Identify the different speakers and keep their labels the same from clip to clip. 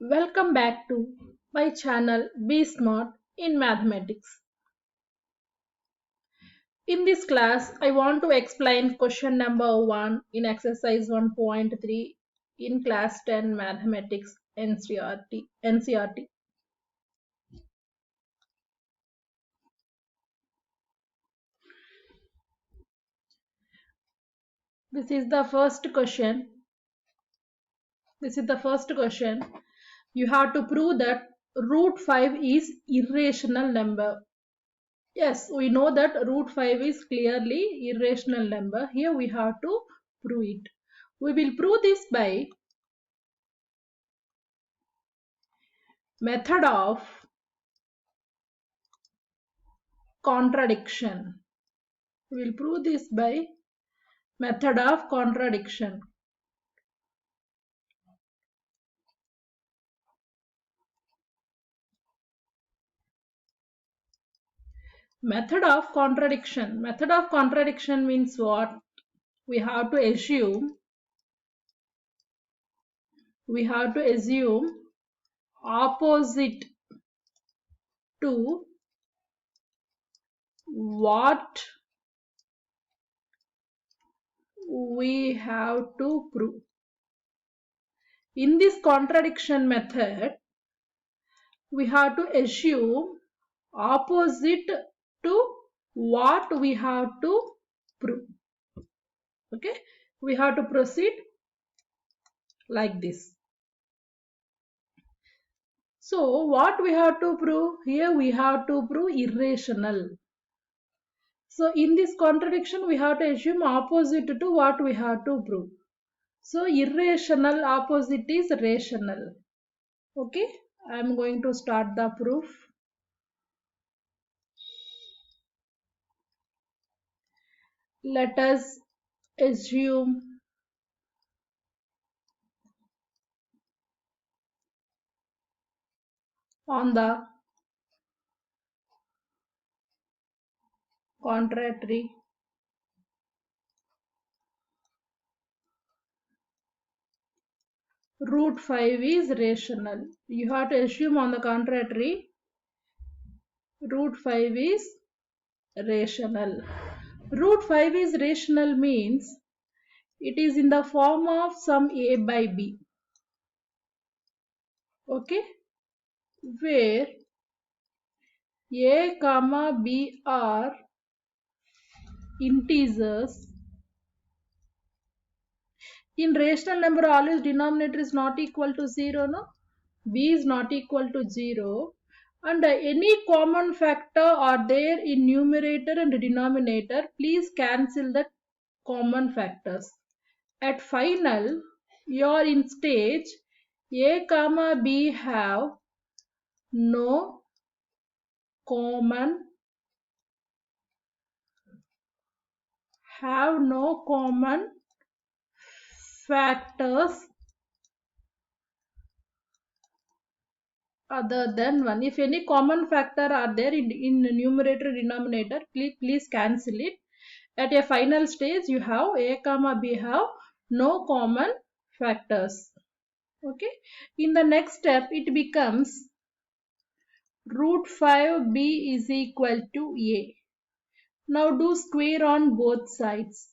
Speaker 1: Welcome back to my channel Be Smart in Mathematics. In this class, I want to explain question number 1 in exercise 1.3 in class 10 Mathematics NCRT. This is the first question. You have to prove that root 5 is irrational number. Yes, we know that root 5 is clearly irrational number. Here we have to prove it. We will prove this by method of contradiction. We will prove this by method of contradiction. Method of contradiction. Method of contradiction means what? We have to assume opposite to what we have to prove. In this contradiction method, we have to assume opposite to what we have to prove. Okay, we have to proceed like this. So what we have to prove? Here we have to prove irrational. So in this contradiction, we have to assume opposite to what we have to prove. So irrational opposite is rational. Okay, I am going to start the proof. Let us assume on the contrary root 5 is rational. You have to assume on the contrary root 5 is rational. Root 5 is rational means it is in the form of some a by b. Okay, where a comma b are integers. In rational number always denominator is not equal to 0, no? B is not equal to 0 and any common factor are there in numerator and denominator. Please cancel the common factors. At final, you are in stage a comma b have no common factors other than 1. If any common factor are there in numerator denominator, please cancel it. At a final stage, you have a comma b have no common factors. Okay. In the next step, it becomes root 5b is equal to a. Now do square on both sides.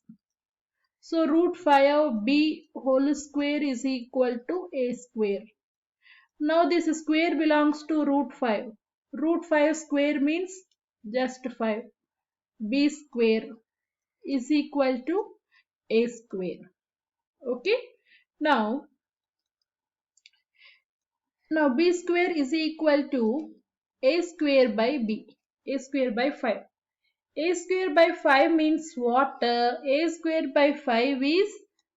Speaker 1: So root 5b whole square is equal to a square. Now this square belongs to root 5. Root 5 square means just 5. B square is equal to a square. Okay. Now b square is equal to a square by b. A square by 5. A square by 5 means what? A square by 5 is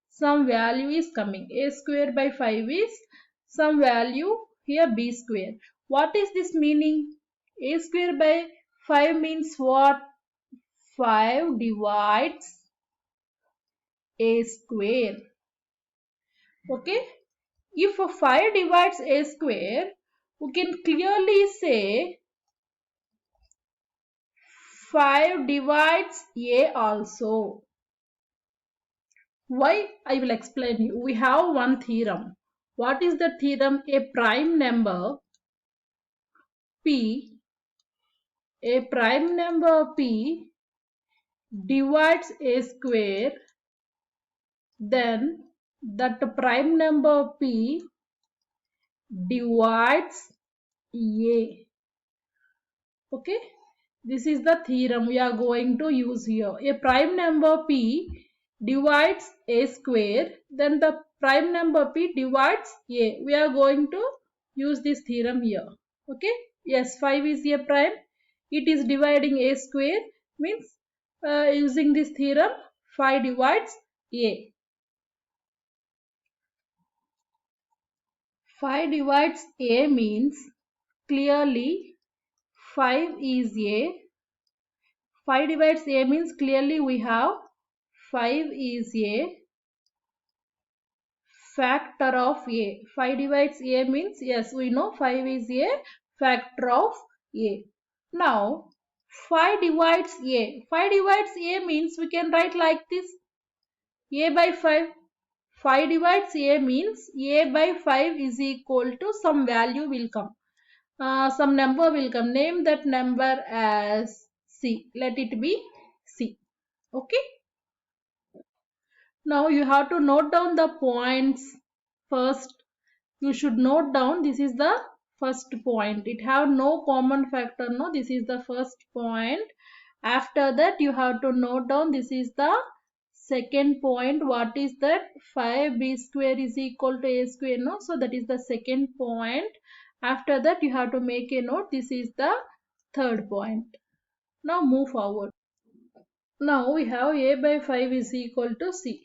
Speaker 1: some value is coming. A square by 5 is some value here b square. What is this meaning? A square by 5 means what? 5 divides a square. Okay. If 5 divides a square, we can clearly say 5 divides a also. Why? I will explain you. We have one theorem. What is the theorem? A prime number P divides a square, then that prime number P divides A. Okay, this is the theorem we are going to use here. A prime number P divides A square, then the prime number P divides A. We are going to use this theorem here. Okay, yes, 5 is A prime. It is dividing A square, means using this theorem 5 divides A. 5 divides A means clearly 5 is A. 5 divides A means clearly we have 5 is a factor of A. 5 divides A means, yes, we know 5 is a factor of A. Now 5 divides A. 5 divides A means we can write like this, A by 5. 5 divides A means A by 5 is equal to some value will come. Some number will come. Name that number as C. Let it be C. Okay. Now you have to note down the points first. You should note down, this is the first point. It have no common factor. No, this is the first point. After that you have to note down, this is the second point. What is that? 5b square is equal to a square. No, so that is the second point. After that you have to make a note, this is the third point. Now move forward. Now we have a by 5 is equal to c.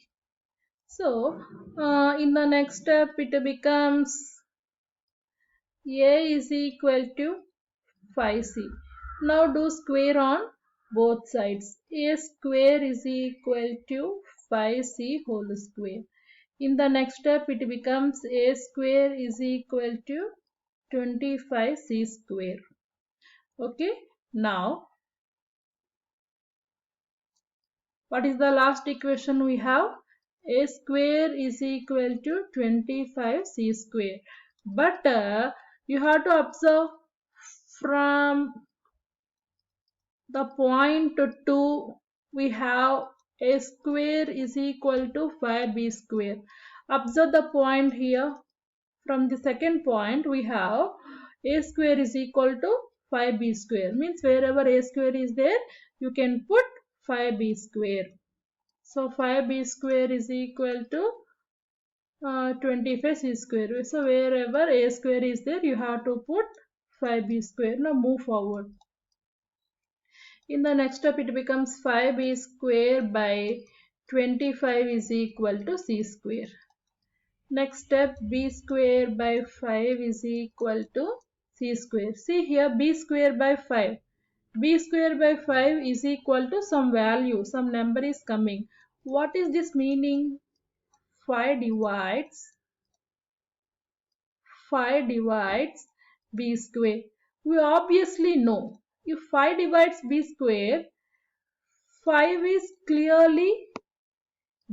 Speaker 1: So in the next step it becomes a is equal to 5c. Now do square on both sides. A square is equal to 5c whole square. In the next step it becomes a square is equal to 25c square. Okay. Now what is the last equation we have? A square is equal to 25c square. But you have to observe from the point 2 we have a square is equal to 5b square. Observe the point here. From the second point we have a square is equal to 5b square, means wherever a square is there you can put 5b square. So 5b square is equal to 25c square. So wherever a square is there you have to put 5b square. Now move forward. In the next step it becomes 5b square by 25 is equal to c square. Next step, b square by 5 is equal to c square. See here, b square by 5. B square by 5 is equal to some value, some number is coming. What is this meaning? 5 divides b square. We obviously know if 5 divides b square, 5 is clearly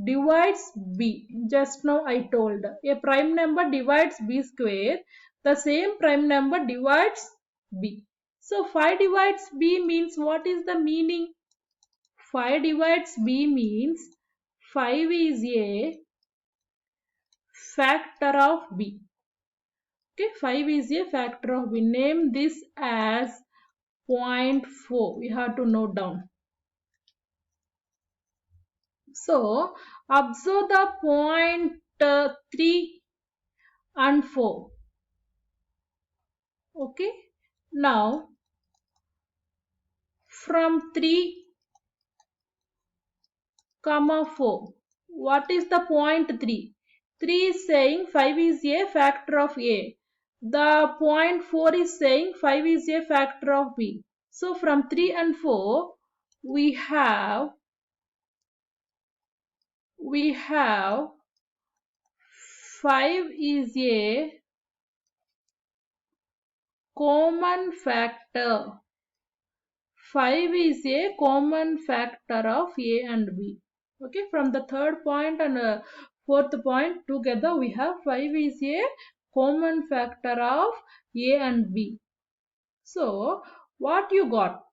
Speaker 1: divides b. Just now I told a prime number divides b square, the same prime number divides b. So 5 divides b means, what is the meaning? 5 divides b means 5 is a factor of b. Okay, 5 is a factor of b. Name this as 0.4. We have to note down. So observe the point 3 and 4. Okay. Now from 3, 4. What is the point 3? 3 is saying 5 is a factor of a. The point 4 is saying 5 is a factor of b. So from 3 and 4 we have 5 is a common factor. 5 is a common factor of a and b. Okay, from the third point and Fourth point, together we have 5 is a common factor of A and B. So what you got?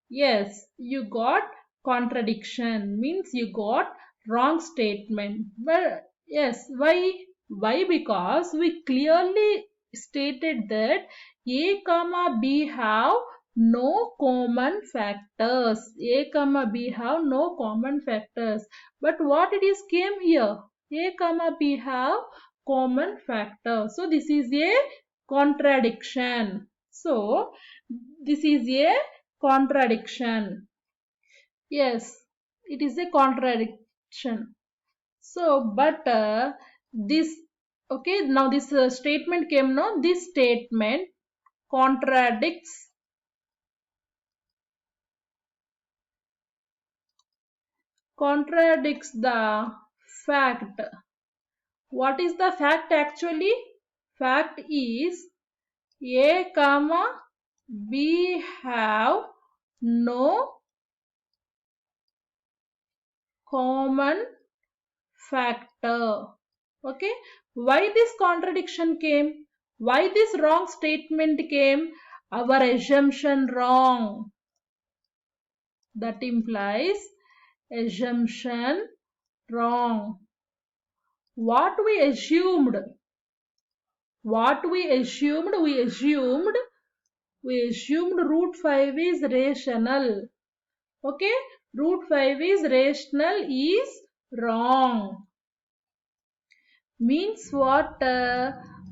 Speaker 1: Yes, you got contradiction, means you got wrong statement. Well, yes, why? Why? Because we clearly stated that A comma B have no common factors. A comma B have no common factors. But what it is came here? A comma B have common factors. So this is a contradiction. So this is a contradiction. Yes, it is a contradiction. So but this, okay, now this statement came, no, this statement contradicts the fact. What is the fact actually? Fact is A comma B have no common factor. Okay, why this contradiction came? Why this wrong statement came? Our assumption wrong. That implies assumption wrong. What we assumed? We assumed root 5 is rational. Okay, root 5 is rational is wrong. Means what?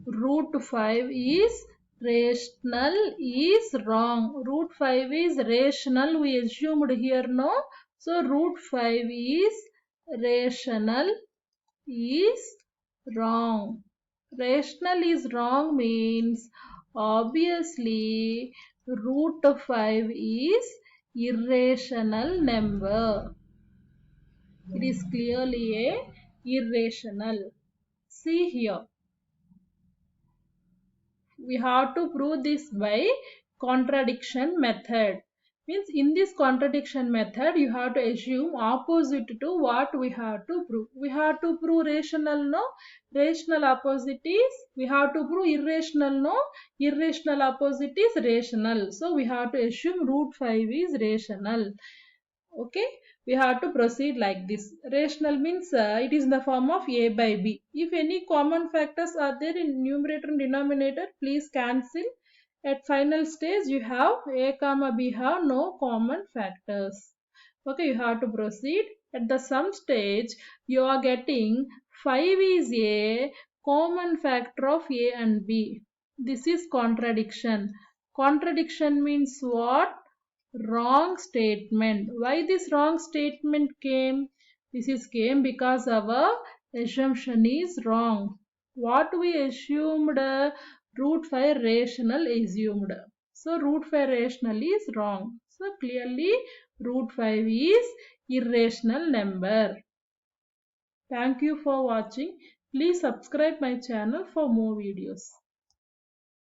Speaker 1: Root 5 is rational is wrong. Root 5 is rational, we assumed here, no? So root 5 is rational is wrong. Rational is wrong means obviously root 5 is irrational number. It is clearly a irrational. See here, we have to prove this by contradiction method. Means in this contradiction method you have to assume opposite to what we have to prove. We have to prove rational, no? Rational opposite is, we have to prove irrational, no? Irrational opposite is rational. So we have to assume root 5 is rational. Okay, we have to proceed like this. Rational means it is in the form of A by B. If any common factors are there in numerator and denominator, please cancel. At final stage you have A comma B have no common factors. Okay, you have to proceed. At the sum stage you are getting 5 is a common factor of A and B. This is contradiction. Contradiction means what? Wrong statement. Why this wrong statement came? This is came because our assumption is wrong. What we assumed? Root 5 rational assumed. So root 5 rational is wrong. So clearly root 5 is irrational number. Thank you for watching. Please subscribe my channel for more videos.